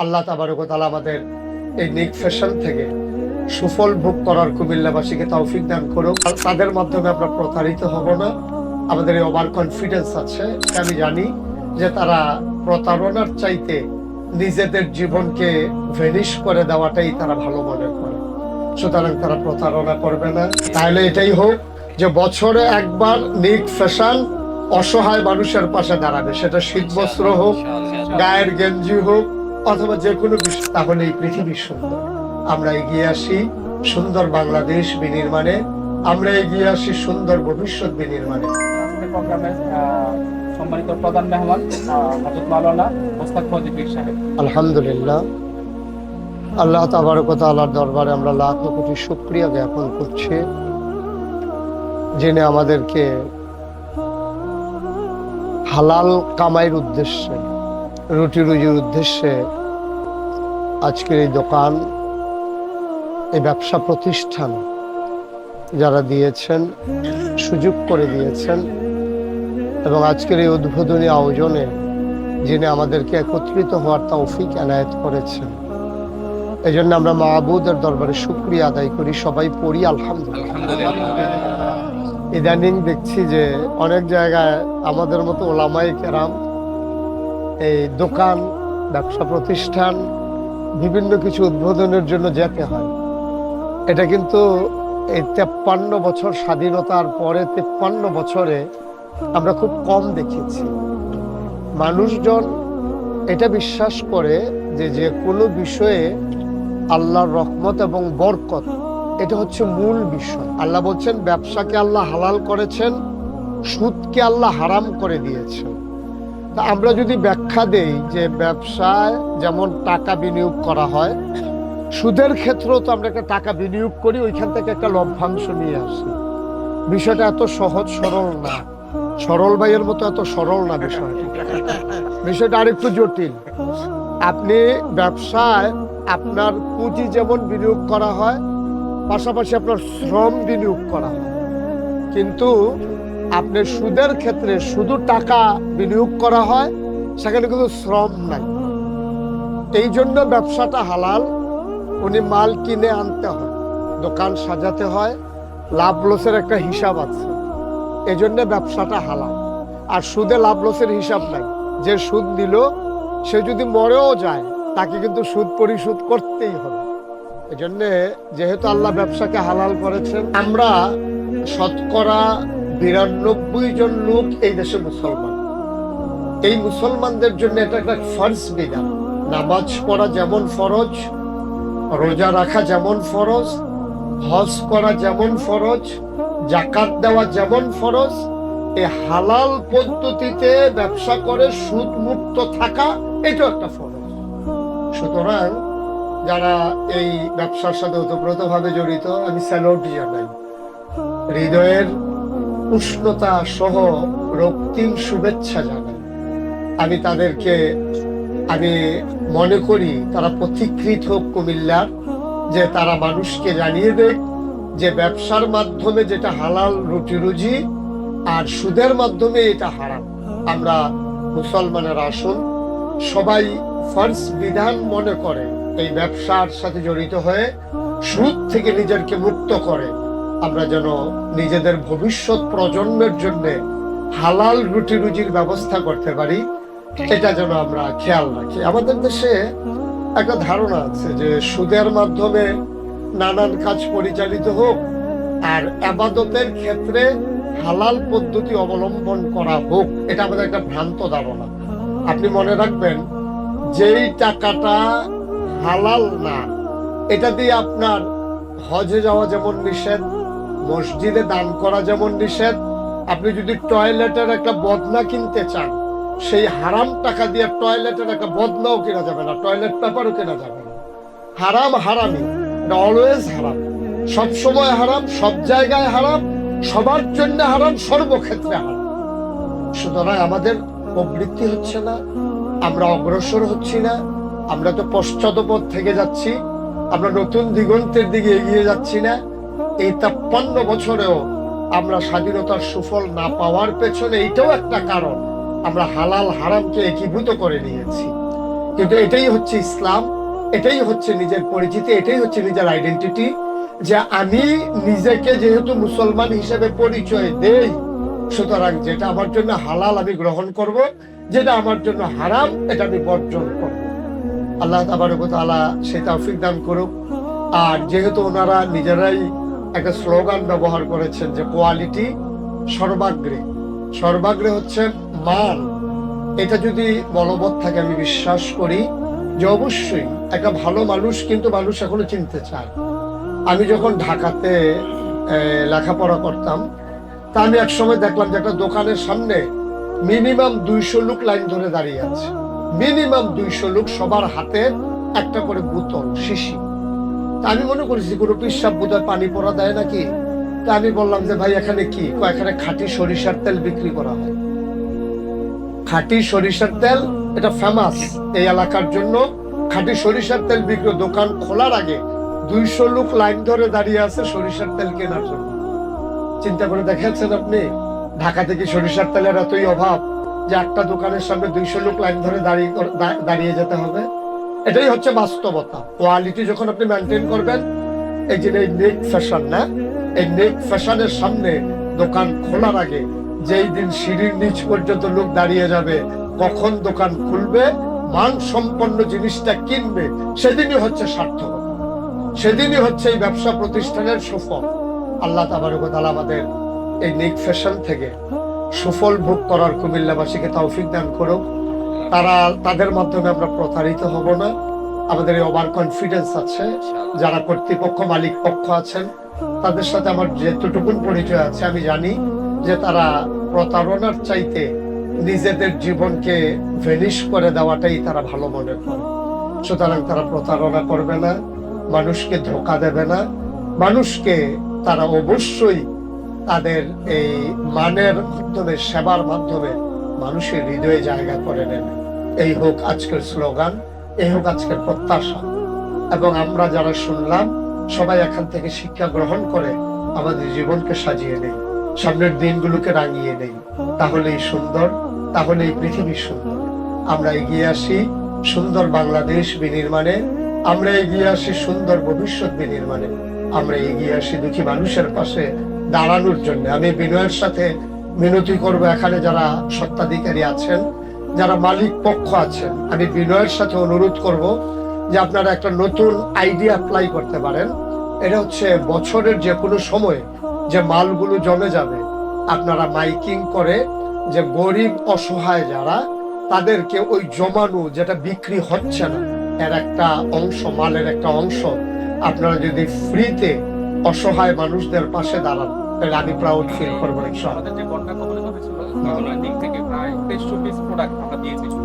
আল্লাহ তাবারক ওয়া তাআলা আমাদের এই নিক ফ্যাশন থেকে সুফল ভোগ করার কুমিল্লাবাসীকে তৌফিক দান করুক। আর তাদের মাধ্যমে আমরা প্রতারিত হব না, আমাদের এই ওভার কনফিডেন্স আছে। আমি জানি যে তারা প্রতারণার চাইতে নিজেদের জীবনকে ভেনিশ করে দেওয়াটাই তারা ভালো মনে করে, সুতরাং তারা প্রতারণা করবে না। তাহলে এটাই হোক যে বছরে একবার নিক ফ্যাশন অসহায় মানুষের পাশে দাঁড়াবে, সেটা শীত বস্ত্র হোক, গায়ের গেঞ্জি হোক, অথবা যে কোনো বিষয়। তাহলে এই পৃথিবী সুন্দর। আমরা এগিয়ে আসি সুন্দর বাংলাদেশ বিনির্মাণে, আমরা এগিয়ে আসি সুন্দর ভবিষ্যৎ বিনির্মাণে। সম্মানিত প্রধান মেহমান হযরত মাওলানা মোস্তাক ফজল পীর সাহেব। আলহামদুলিল্লাহ, আল্লাহ তাবারক ওয়া তাআলার দরবারে আমরা লাখ কোটি শুকরিয়া জ্ঞাপন করছি, যিনি আমাদেরকে হালাল কামাইয়ের উদ্দেশ্যে, রুটি রুজির উদ্দেশ্যে আজকের এই দোকান, এই ব্যবসা প্রতিষ্ঠান যারা দিয়েছেন, সুযোগ করে দিয়েছেন, এবং আজকের এই উদ্বোধনী আয়োজনে যিনি আমাদেরকে একত্রিত হওয়ার তৌফিক এনায়েত করেছেন, এই জন্য আমরা মাহবুদের দরবারে শুকরিয়া আদায় করি। সবাই পড়ি আলহামদুলিল্লাহ। ইদানিং দেখছি যে অনেক জায়গায় আমাদের মতো ওলামায়ে কেরাম এই দোকান, ব্যবসা প্রতিষ্ঠান, বিভিন্ন কিছু উদ্বোধনের জন্য যেতে হয়। এটা কিন্তু এই 53 বছর স্বাধীনতার পরে 53 বছরে আমরা খুব কম দেখেছি। মানুষজন এটা বিশ্বাস করে যে যে কোনো বিষয়ে আল্লাহর রহমত এবং বরকত, এটা হচ্ছে মূল বিষয়। আল্লাহ বলছেন ব্যবসাকে আল্লাহ হালাল করেছেন, সুদকে আল্লাহ হারাম করে দিয়েছেন। তা আমরা যদি ব্যাখ্যা দেই যে ব্যবসায় যেমন টাকা বিনিয়োগ করা হয়, সুদের ক্ষেত্রেও তো আমরা একটা টাকা বিনিয়োগ করি, ওইখান থেকে একটা লভ্যাংশ নিয়ে আসি। বিষয়টা এত সহজ সরল না, সরল ভাইয়ের মতো এত সরল না বিষয়টা। বিষয়টা আরেকটু জটিল। আপনি ব্যবসায় আপনার পুঁজি যেমন বিনিয়োগ করা হয়, পাশাপাশি আপনার শ্রম বিনিয়োগ করা হয়, কিন্তু আপনি সুদের ক্ষেত্রে শুধু টাকা বিনিয়োগ করা হয়, সেখানে কিন্তু শ্রম নাই। এই জন্য ব্যবসাটা হালাল। উনি মাল কিনে আনতে হয়, দোকান সাজাতে হয়, লাভ লসের একটা হিসাব আছে, এই জন্য ব্যবসাটা হালাল। আর সুদে লাভ লসের হিসাব নাই। যে সুদ দিল সে যদি মরেও যায়, তাকে কিন্তু সুদ পরিশোধ করতেই হবে। এই জন্যে যেহেতু আল্লাহ ব্যবসাকে হালাল করেছেন, আমরা শতকরা 92 জন লোক এই দেশে মুসলমান। এই মুসলমানদের জন্য এটা একটা ফরজ বিধান। নামাজ পড়া যেমন ফরজ, রোজা রাখা যেমন ফরজ, হজ করা যেমন ফরজ, যাকাত দেওয়া যেমন ফরজ, এই হালাল পদ্ধতিতে ব্যবসা করে সুদ মুক্ত থাকা এটা একটা ফরজ। সুতরাং যারা এই ব্যবসার সাথে ওতপ্রোতভাবে জড়িত, আমি স্যালুট জানাই, হৃদয়ের উষ্ণতা সহ রক্তিম শুভেচ্ছা জানাই। আমি তাদেরকে মনে করি তারা পথিকৃত হোক কুমিল্লার, যে তারা মানুষকে জানিয়ে দেয় যে ব্যবসার মাধ্যমে যেটা হালাল রুটি রুজি, আর সুদের মাধ্যমে এটা হারাম। আমরা মুসলমানের আসুন সবাই ফরজ বিধান মনে করে এই ব্যবসার সাথে জড়িত হয়ে সুদ থেকে নিজেকে মুক্ত করে আমরা যেন নিজেদের ভবিষ্যৎ প্রজন্মের জন্য হালাল রুটি রুজির ব্যবস্থা করতে পারি, এটা যেন আমরা খেয়াল রাখি। আমাদের দেশে একটা ধারণা আছে যে সুদের মাধ্যমে নানান কাজ পরিচালিত হোক, আর ইবাদতের ক্ষেত্রে হালাল পদ্ধতি অবলম্বন করা হোক, এটা আমাদের একটা ভ্রান্ত ধারণা। আপনি মনে রাখবেন, যেই টাকাটা হালাল না, এটা দিয়ে আপনার হজে যাওয়া যেমন নিষেধ, মসজিদে দান করা যেমন নিষেধ। আপনি যদি টয়লেটের একটা বদনা কিনতে চান, সেই হারাম টাকা দিয়ে টয়লেটের একটা বদনাও কেনা যাবে না, টয়লেট পেপারও কেনা যাবে না। হারাম হারামি, এটা অলওয়েজ হারাম, সব সময় হারাম, সব জায়গায় হারাম, সবার জন্য হারাম, সর্বক্ষেত্রে হারাম। সুতরাং আমাদের প্রবৃত্তি হচ্ছে না, আমরা অগ্রসর হচ্ছি না, আমরা তো পশ্চাৎপদ থেকে যাচ্ছি, আমরা নতুন দিগন্তের দিকে এগিয়ে যাচ্ছি না। এই 53 বছরেও আমরা স্বাধীনতার সুফল না পাওয়ার পেছনে এইটাও একটা কারণ, আমরা হালাল হারামকে একীভূত করে নিয়েছি। কিন্তু এটাই হচ্ছে ইসলাম, এটাই হচ্ছে নিজের পরিচিতি, এটাই হচ্ছে নিজের আইডেন্টিটি, যে আমি নিজেকে যেহেতু মুসলমান হিসেবে পরিচয় দেই, সুতরাং যেটা আমার জন্য হালাল আমি গ্রহণ করব, যেটা আমার জন্য হারাম এটা আমি বর্জন করব। আল্লাহ তাবারক ওয়া তাআলা সেই তৌফিক দান করুক। আর যেহেতু ওনারা নিজেরাই একটা স্লোগান ব্যবহার করেছেন যে কোয়ালিটি সর্বাগ্রে, সর্বাগ্রে হচ্ছে মান, এটা যদি বলবৎ থাকে আমি বিশ্বাস করি যে অবশ্যই একটা ভালো মানুষ কিন্তু মানুষ এখনো চিনতে চায়। আমি যখন ঢাকাতে লেখাপড়া করতাম, তা আমি এক সময় দেখলাম যে একটা দোকানের সামনে মিনিমাম 200 লোক লাইন ধরে দাঁড়িয়ে আছে, মিনিমাম 200 লোক, সবার হাতে একটা করে বোতল শিশি। তা আমি মনে করেছি কোনো পিসাব বোধহয় পানি পড়া দেয় নাকি। তা আমি বললাম যে ভাই এখানে কি? এখানে খাঁটি সরিষার তেল বিক্রি করা হয়। খাঁটি সরিষার তেল এটা ফেমাস এই এলাকার জন্য। খাঁটি সরিষার তেল বিক্রি, দোকান খোলার আগে 200 লোক লাইন ধরে দাঁড়িয়ে আছে সরিষার তেল কেনার জন্য। চিন্তা করে দেখেছেন আপনি ঢাকা থেকে সরিষার তেলের এতই অভাব যে একটা দোকানের সামনে 200 লোক লাইন ধরে দাঁড়িয়ে যেতে হবে? এটাই হচ্ছে বাস্তবতা। কোয়ালিটি যখন আপনি মেনটেন করবেন, এই যে এই নেক ফ্যাশন না, এই নেক ফ্যাশনের সামনে দোকান খোলার আগে যেই দিন সিঁড়ির নিচ পর্যন্ত লোক দাঁড়িয়ে যাবে, কখন দোকান খুলবে, মান সম্পন্ন জিনিসটা কিনবে, সেদিনই হচ্ছে সার্থকতা, সেদিনই হচ্ছে এই ব্যবসা প্রতিষ্ঠানের সুফল। আল্লাহ তাবারক ওয়া তাআলা আমাদের এই নেক ফ্যাশন থেকে সুফল ভোগ করার কুমিল্লাবাসীকে তৌফিক দান করুক। তাদের মাধ্যমে আমরা প্রতারিত হব না। আমাদের এই ওভার কনফিডেন্স আছে, যারা কর্তৃপক্ষ মালিক পক্ষ আছেন তাদের সাথে আমার যেটুকুন পরিচয় আছে, আমি জানি যে তারা প্রতারণার চাইতে নিজেদের জীবনকে ভেনিশ করে দেওয়াটাই তারা ভালো মনে করে। সুতরাং তারা প্রতারণা করবে না, মানুষকে ধোঁকা দেবে না, মানুষকে তারা অবশ্যই তাদের এই মানের মাধ্যমে, সেবার মাধ্যমে মানুষের হৃদয়ে জায়গা করে নেবে। এই হোক আজকের স্লোগান, এই হোক আজকের প্রত্যাশা। এবং আমরা যারা শুনলাম সবাই এখান থেকে শিক্ষা গ্রহণ করে আমাদের জীবনকে সাজিয়ে নেই, সামনের দিনগুলোকে রাঙিয়ে নেই। তাহলেই সুন্দর, তাহলেই পৃথিবী সুন্দর। আমরা এগিয়ে আসি সুন্দর বাংলাদেশ বিনির্মাণে, আমরা এগিয়ে আসি সুন্দর ভবিষ্যৎ বিনির্মাণে, আমরা এগিয়ে আসি দুঃখী মানুষের পাশে দাঁড়ানোর জন্য। আমি বিনয়ের সাথে মিনতি করব, এখানে যারা স্বত্বাধিকারী আছেন, যারা মালিক পক্ষ আছেন, আমি বিনয়ের সাথে অনুরোধ করব যে আপনারা একটা নতুন আইডিয়া অ্যাপ্লাই করতে পারেন। এটা হচ্ছে বছরের যে কোনো সময়ে যে মালগুলো জমে যাবে, আপনারা মাইকিং করে যে গরিব অসহায় যারা, তাদেরকে ওই জমানো যেটা বিক্রি হচ্ছে না এর একটা অংশ, মালের একটা অংশ আপনারা যদি ফ্রিতে অসহায় মানুষদের পাশে দাঁড়ান, তাহলে আমি প্রাউড ফিল করবো ইনশাআল্লাহ।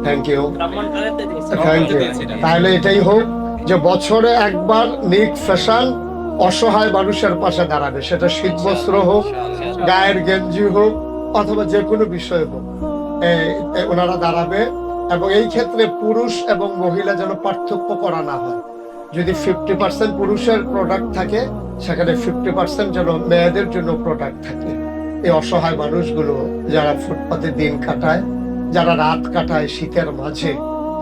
Thank you, thank you. তাহলে এটাই হোক যে বছরে একবার নেক ফ্যাশন অসহায় মানুষের পাশে দাঁড়াবে, সেটা শীত বস্ত্র হোক, গায়ের গেঞ্জি হোক, অথবা যে কোনো বিষয় হোক, ওনারা দাঁড়াবে। এবং এই ক্ষেত্রে পুরুষ এবং মহিলা যেন পার্থক্য করা না হয়। যদি 50% পুরুষের প্রোডাক্ট থাকে, সেখানে 50% যেন মেয়েদের জন্য প্রোডাক্ট থাকে। এই অসহায় মানুষগুলো যারা ফুটপাতে দিন কাটায়, যারা রাত কাটায় শীতের মাঝে,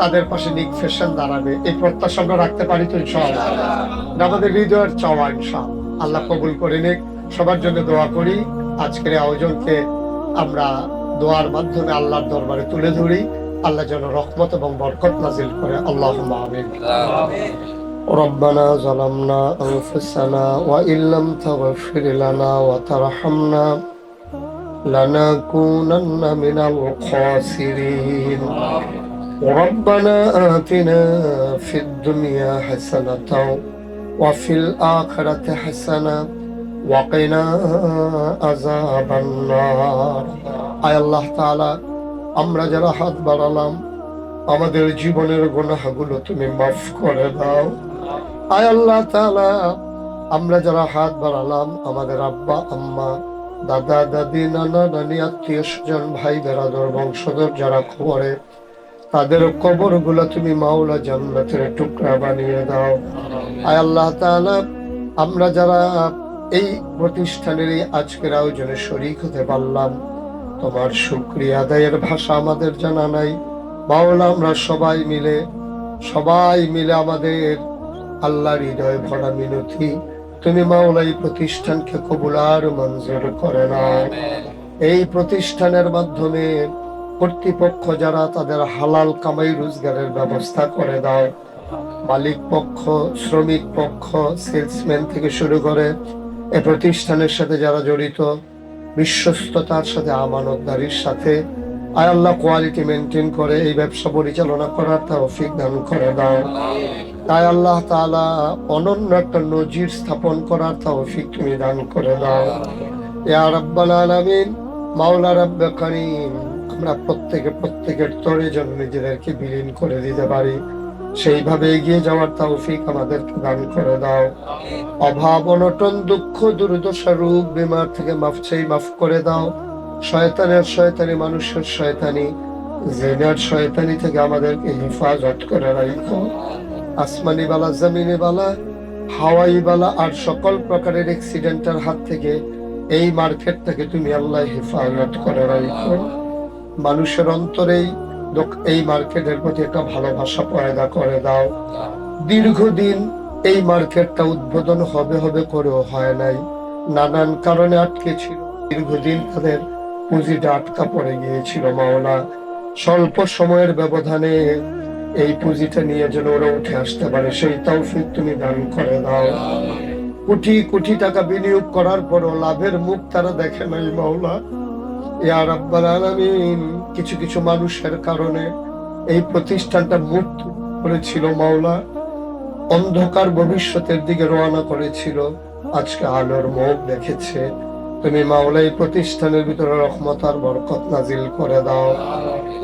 তাদের পাশে নেক ফ্যাশন দাঁড়াবে। এই প্রত্যাশা আমরা রাখতে পারি তো ইনশাআল্লাহ? আমাদের হৃদয়ের চাওয়া ইনশাআল্লাহ। আল্লাহ কবুল করে নিক। সবার জন্য দোয়া করি। আজকের আয়োজনকে আমরা দোয়ার মাধ্যমে আল্লাহর দরবারে তুলে ধরি। আল্লাহ যেন রহমত এবং বরকত নাজিল করে। আল্লাহুম্মা আমিন। ربنا ظلمنا أنفسنا وإن لم تغفر لنا وترحمنا لنكونن من الخاسرين. ربنا آتنا في الدنيا حسنة وفي الآخرة حسنة وقنا عذاب النار. আয় আল্লাহ তাআলা, আমরা যারা হাত বাড়ালাম, আমাদের জীবনের গুনাহগুলো তুমি মাফ করে দাও। আয় আল্লাহ তাআলা, আমরা যারা হাত বাড়ালাম, আমাদের আব্বা আম্মা, দাদা দাদি, নানা নানি, আত্মীয় স্বজন, ভাই বেরাদর, বংশধর যারা কবরে, তাদের কবরগুলো তুমি মাওলা জান্নাতের টুকরা বানিয়ে দাও। আয় আল্লাহ তাআলা, আমরা যারা এই প্রতিষ্ঠানের এই আজকের আয়োজনে শরীক হতে পারলাম, তোমার শুকরিয়া আদায়ের ভাষা আমাদের জানা নাই। মাওলা, আমরা সবাই মিলে সবাই মিলে আমাদের আল্লাহর হৃদয় ভরা মিনতি, তুমি মাওলা এই প্রতিষ্ঠানকে কবুল আর মঞ্জুর করে নাও। এই প্রতিষ্ঠানের মাধ্যমে কর্তৃপক্ষ যারা, তাদের হালাল কামাই রোজগারের ব্যবস্থা করে দাও। মালিক পক্ষ, শ্রমিক পক্ষ, সেলসম্যান থেকে শুরু করে এই প্রতিষ্ঠানের সাথে যারা জড়িত, বিশ্বস্ততার সাথে, আমানতদারির সাথে আয় আল্লাহ কোয়ালিটি মেনটেন করে এই ব্যবসা পরিচালনা করার তৌফিক দান করে দাও। তাই আল্লাহ তাআলা অনন্য একটা নজির স্থাপন করার তৌফিক তুমি দান করে দাও। ইয়া রাব্বাল আলামিন, মাওলা রাব্বে কারীম, আমরা প্রত্যেকের তরে যেন নিজেদেরকে বিলীন করে দিতে পারি, সেইভাবে এগিয়ে যাওয়ার তৌফিক আমাদেরকে দান করে দাও। অভাব অনটন দুঃখ দুর্দশা রোগ বিমার থেকে মাফ করে দাও। শয়তানের শয়তানি, মানুষের শয়তানি, জিনের শয়তানি থেকে আমাদেরকে হেফাজত করে রাখো। আসমানি বালা, জমিনি বালা, হাওয়াই বালা আর সকল প্রকারের অ্যাক্সিডেন্টের হাত থেকে এই মার্কেটটাকে তুমি আল্লাহ হেফাজত করে রাখো। মানুষের অন্তরেই এই মার্কেটের প্রতি একটা ভালোবাসা পয়দা করে দাও। দীর্ঘদিন এই মার্কেটটা উদ্বোধন হবে করেও হয় নাই, নানান কারণে আটকে ছিল। দীর্ঘদিন তাদের পুঁজিটা আটকা পড়ে গিয়েছিল। মাওলা, স্বল্প সময়ের ব্যবধানে এই পুঁজিটা নিয়ে যেন ওরা উঠে আসতে পারে, সেই তৌফিক তুমি দান করে দাও। কোটি কোটি টাকা বিনিয়োগ করার পরও লাভের মুখ তারা দেখে নাই। মাওলা, ইয়া রাব্বাল আলামিন, কিছু মানুষের কারণে এই প্রতিষ্ঠানটা মুক্ত করেছিল। মাওলা, অন্ধকার ভবিষ্যতের দিকে রওনা করেছিল, আজকে আলোর মুখ দেখেছে। তুমি মাওলা এই প্রতিষ্ঠানের ভিতরে রহমত আর বরকত নাজিল করে দাও।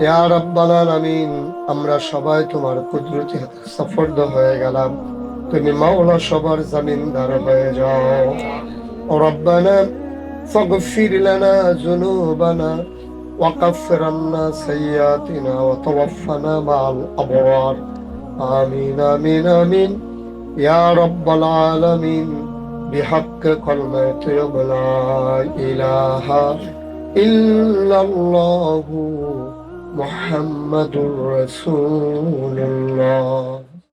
ইয়া রাব্বাল আলামিন, আমরা সবাই তোমার কুদরতি হাতে সফরদ হয়ে গেলাম, তুমি মাওলা সবার জামিনদার হয়ে যাও। রব্বানা ফাগফির লানা যুনুবানা ওয়াকাফির আন্না সাইয়্যাতিনা ওয়া তাওয়াফানা মাআল আবরার। আমিন আমিন আমিন ইয়া রাব্বাল আলামিন, বিহক কালিমাতি লা ইলাহা ইল্লাল্লাহু মুহাম্মাদুর রাসূলুল্লাহ।